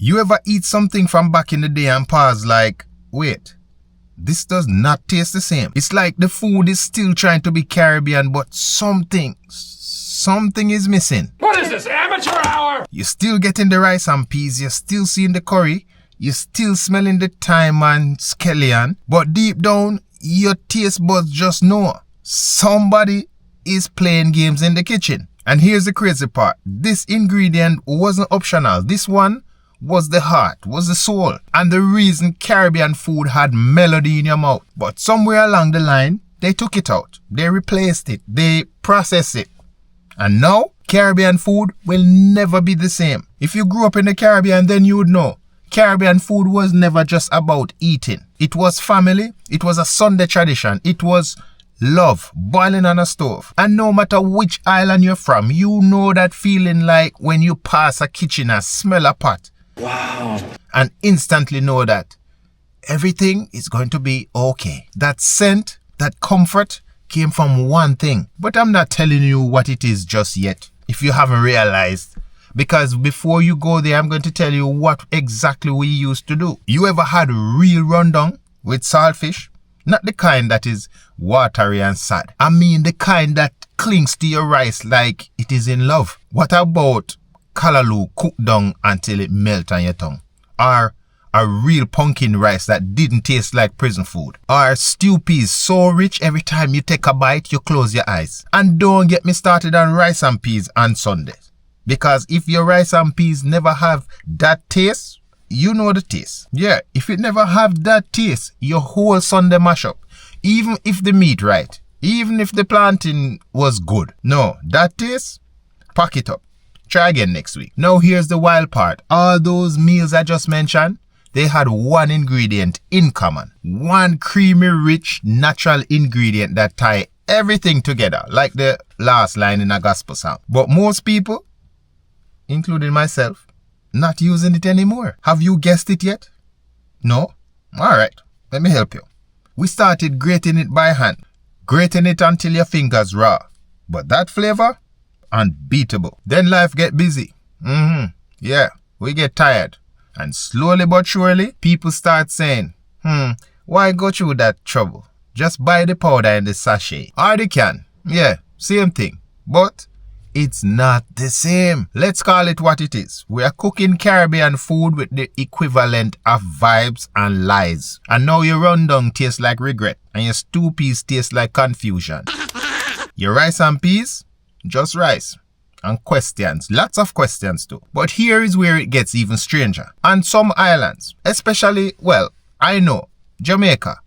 You ever eat something from back in the day and pause like, wait, this does not taste the same. It's like the food is still trying to be Caribbean, but something is missing. What is this, amateur hour? You're still getting the rice and peas, you're still seeing the curry, you're still smelling the thyme and scallion, but deep down, your taste buds just know somebody is playing games in the kitchen. And here's the crazy part. This ingredient wasn't optional. This one was the heart, was the soul, and the reason Caribbean food had melody in your mouth. But somewhere along the line, they took it out. They replaced it. They processed it. And now, Caribbean food will never be the same. If you grew up in the Caribbean, then you would know. Caribbean food was never just about eating. It was family. It was a Sunday tradition. It was love boiling on a stove. And no matter which island you're from, you know that feeling like when you pass a kitchen and smell a pot. Wow. And instantly know that everything is going to be okay. That scent, that comfort came from one thing. But I'm not telling you what it is just yet, if you haven't realized. Because before you go there, I'm going to tell you what exactly we used to do. You ever had real rundown with saltfish? Not the kind that is watery and sad. I mean the kind that clings to your rice like it is in love. What about callaloo cooked down until it melts on your tongue? Or a real pumpkin rice that didn't taste like prison food? Or stew peas so rich every time you take a bite, you close your eyes? And don't get me started on rice and peas on Sundays. Because if your rice and peas never have that taste, you know the taste. Yeah, if it never have that taste, your whole Sunday mash up. Even if the meat right. Even if the plantain was good. No, that taste, pack it up. Try again next week. Now here's the wild part. All those meals I just mentioned, they had one ingredient in common. One creamy, rich, natural ingredient that tie everything together. Like the last line in a gospel song. But most people, including myself, not using it anymore. Have you guessed it yet? No? Alright, let me help you. We started grating it by hand. Grating it until your fingers raw. But that flavor, unbeatable. Then life get busy. Yeah, we get tired. And slowly but surely, people start saying, why go through that trouble? Just buy the powder in the sachet. Or the can. Yeah, same thing. But it's not the same. Let's call it what it is. We are cooking Caribbean food with the equivalent of vibes and lies. And now your rundown tastes like regret. And your stew peas taste like confusion. Your rice and peas, just rice. And questions. Lots of questions too. But here is where it gets even stranger. On some islands, especially, well, I know, Jamaica.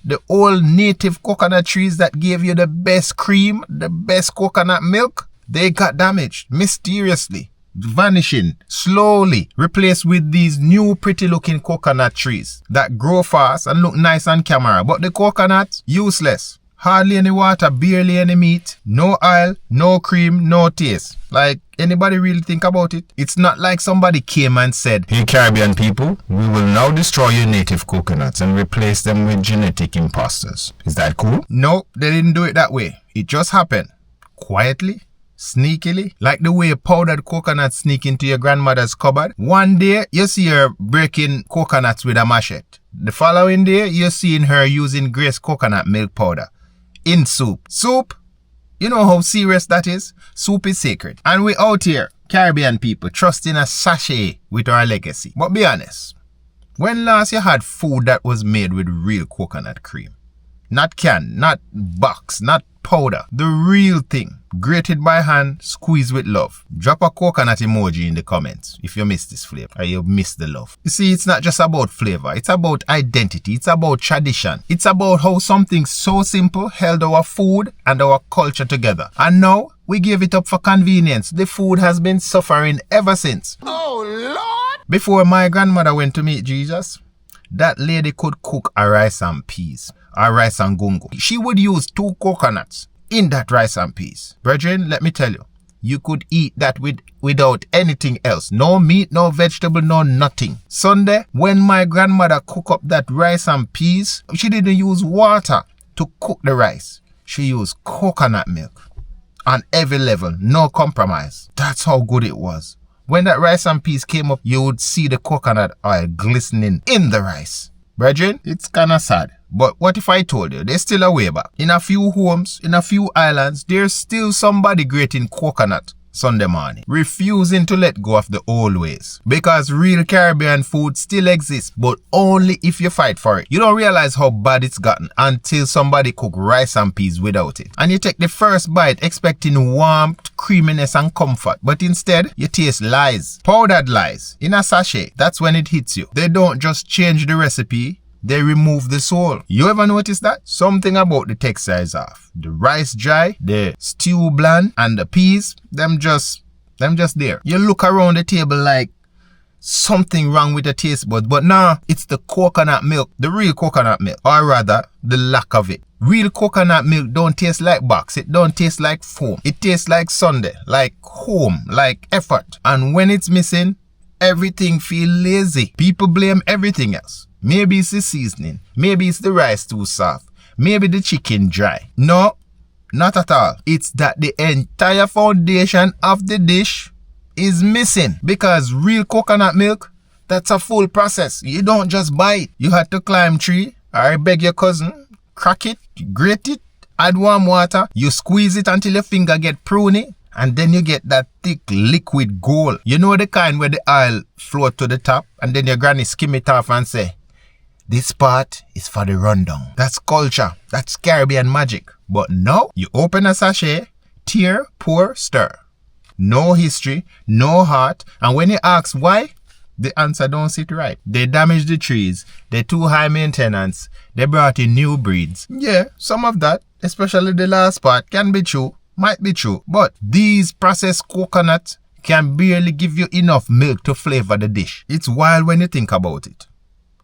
The old native coconut trees that gave you the best cream, the best coconut milk, they got damaged mysteriously, vanishing slowly, replaced with these new pretty looking coconut trees that grow fast and look nice on camera. But the coconut, useless. Hardly any water, barely any meat, no oil, no cream, no taste. Like, anybody really think about it? It's not like somebody came and said, "Hey Caribbean people, we will now destroy your native coconuts and replace them with genetic imposters." Is that cool? No, they didn't do it that way. It just happened. Quietly. Sneakily, like the way powdered coconuts sneak into your grandmother's cupboard. One day, you see her breaking coconuts with a machete. The following day, you're seeing her using Grace coconut milk powder in soup. Soup? You know how serious that is? Soup is sacred. And we out here, Caribbean people, trusting a sachet with our legacy. But be honest, when last you had food that was made with real coconut cream? Not can, not box, not powder. The real thing. Grated by hand, squeezed with love. Drop a coconut emoji in the comments if you miss this flavor or you miss the love. You see, it's not just about flavor. It's about identity. It's about tradition. It's about how something so simple held our food and our culture together. And now, we give it up for convenience. The food has been suffering ever since. Oh, Lord! Before my grandmother went to meet Jesus, that lady could cook a rice and peas. Or rice and gungo. She would use 2 coconuts in that rice and peas. Brethren, let me tell you, you could eat that without anything else. No meat, no vegetable, no nothing. Sunday, when my grandmother cooked up that rice and peas, she didn't use water to cook the rice. She used coconut milk. On every level, no compromise. That's how good it was. When that rice and peas came up, you would see the coconut oil glistening in the rice. Brethren, it's kinda sad. But what if I told you there's still a way back? In a few homes, in a few islands, there's still somebody grating coconut Sunday morning, refusing to let go of the old ways. Because real Caribbean food still exists, but only if you fight for it. You don't realize how bad it's gotten until somebody cook rice and peas without it. And you take the first bite expecting warmth, creaminess and comfort, but instead you taste lies. Powdered lies in a sachet. That's when it hits you. They don't just change the recipe, they remove the soul. You ever notice that? Something about the texture is off. The rice dry, the stew bland, and the peas, them just there. You look around the table like something wrong with the taste bud, but nah, it's the coconut milk, the real coconut milk, or rather, the lack of it. Real coconut milk don't taste like box, it don't taste like foam. It tastes like Sunday, like home, like effort. And when it's missing, everything feel lazy. People blame everything else. Maybe it's the seasoning. Maybe it's the rice too soft. Maybe the chicken dry. No, not at all. It's that the entire foundation of the dish is missing. Because real coconut milk, that's a full process. You don't just buy it. You had to climb tree, or beg your cousin, crack it, grate it, add warm water. You squeeze it until your finger get pruny. And then you get that thick liquid gold. You know the kind where the oil float to the top and then your granny skim it off and say, this part is for the rundown. That's culture. That's Caribbean magic. But now, you open a sachet, tear, pour, stir. No history, no heart. And when you ask why, the answer don't sit right. They damaged the trees. They're too high maintenance. They brought in new breeds. Yeah, some of that, especially the last part, can be true. Might be true. But these processed coconuts can barely give you enough milk to flavor the dish. It's wild when you think about it.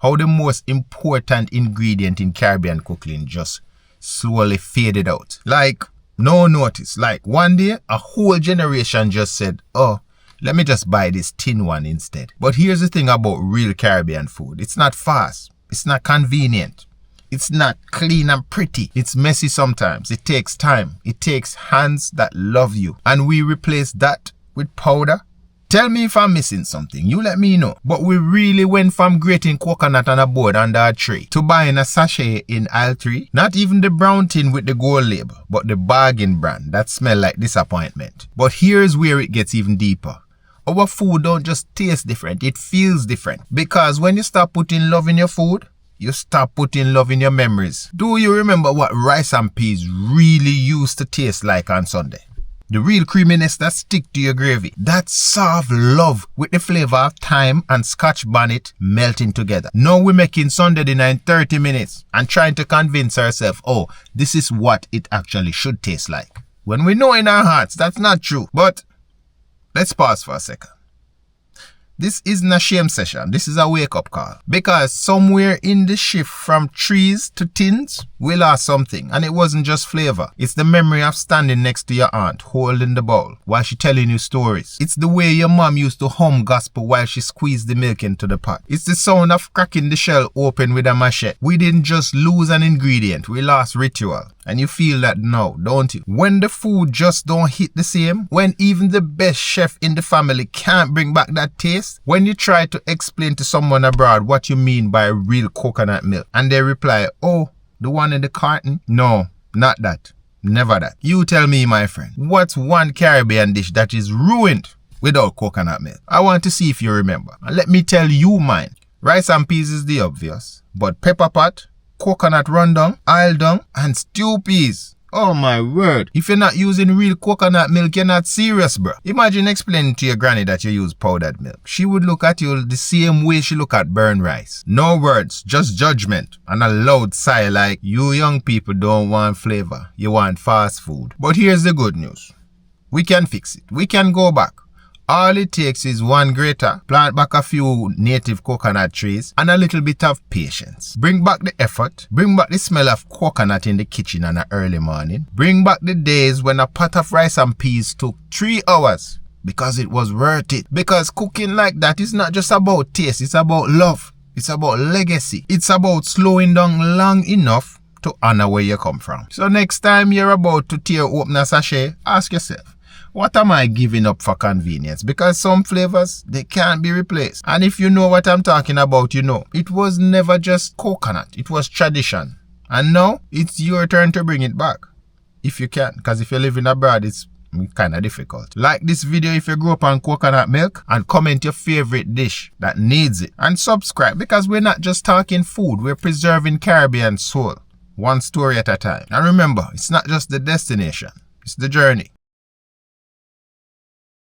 How the most important ingredient in Caribbean cooking just slowly faded out. Like, no notice. Like, one day, a whole generation just said, oh, let me just buy this tin one instead. But here's the thing about real Caribbean food. It's not fast. It's not convenient. It's not clean and pretty. It's messy sometimes. It takes time. It takes hands that love you. And we replace that with powder. Tell me if I'm missing something. You let me know. But we really went from grating coconut on a board under a tray to buying a sachet in aisle 3. Not even the brown tin with the gold label, but the bargain brand that smell like disappointment. But here's where it gets even deeper. Our food don't just taste different. It feels different. Because when you start putting love in your food, you start putting love in your memories. Do you remember what rice and peas really used to taste like on Sunday? The real creaminess that stick to your gravy. That soft love with the flavor of thyme and scotch bonnet melting together. Now we're making Sunday dinner in 30 minutes and trying to convince ourselves, oh, this is what it actually should taste like. When we know in our hearts that's not true. But let's pause for a second. This isn't a shame session. This is a wake-up call. Because somewhere in the shift from trees to tins, we lost something. And it wasn't just flavor. It's the memory of standing next to your aunt, holding the bowl, while she telling you stories. It's the way your mom used to hum gospel while she squeezed the milk into the pot. It's the sound of cracking the shell open with a machete. We didn't just lose an ingredient. We lost ritual. And you feel that now, don't you? When the food just don't hit the same, when even the best chef in the family can't bring back that taste, when you try to explain to someone abroad what you mean by real coconut milk, and they reply, oh, the one in the carton? No, not that. Never that. You tell me, my friend, what's one Caribbean dish that is ruined without coconut milk? I want to see if you remember. And let me tell you mine. Rice and peas is the obvious, but pepper pot, coconut rundown, oil down, and stew peas. Oh my word. If you're not using real coconut milk, you're not serious, bro. Imagine explaining to your granny that you use powdered milk. She would look at you the same way she look at burnt rice. No words, just judgment and a loud sigh like, you young people don't want flavor. You want fast food. But here's the good news. We can fix it. We can go back. All it takes is one grater, plant back a few native coconut trees, and a little bit of patience. Bring back the effort, bring back the smell of coconut in the kitchen on an early morning. Bring back the days when a pot of rice and peas took 3 hours because it was worth it. Because cooking like that is not just about taste, it's about love. It's about legacy. It's about slowing down long enough to honor where you come from. So next time you're about to tear open a sachet, ask yourself, What am I giving up for convenience? Because some flavors, they can't be replaced. And if you know what I'm talking about, you know. It was never just coconut. It was tradition. And now, it's your turn to bring it back. If you can. Because if you're living abroad, it's kind of difficult. Like this video if you grew up on coconut milk, and comment your favorite dish that needs it. And subscribe, because we're not just talking food, we're preserving Caribbean soul. One story at a time. And remember, it's not just the destination, it's the journey.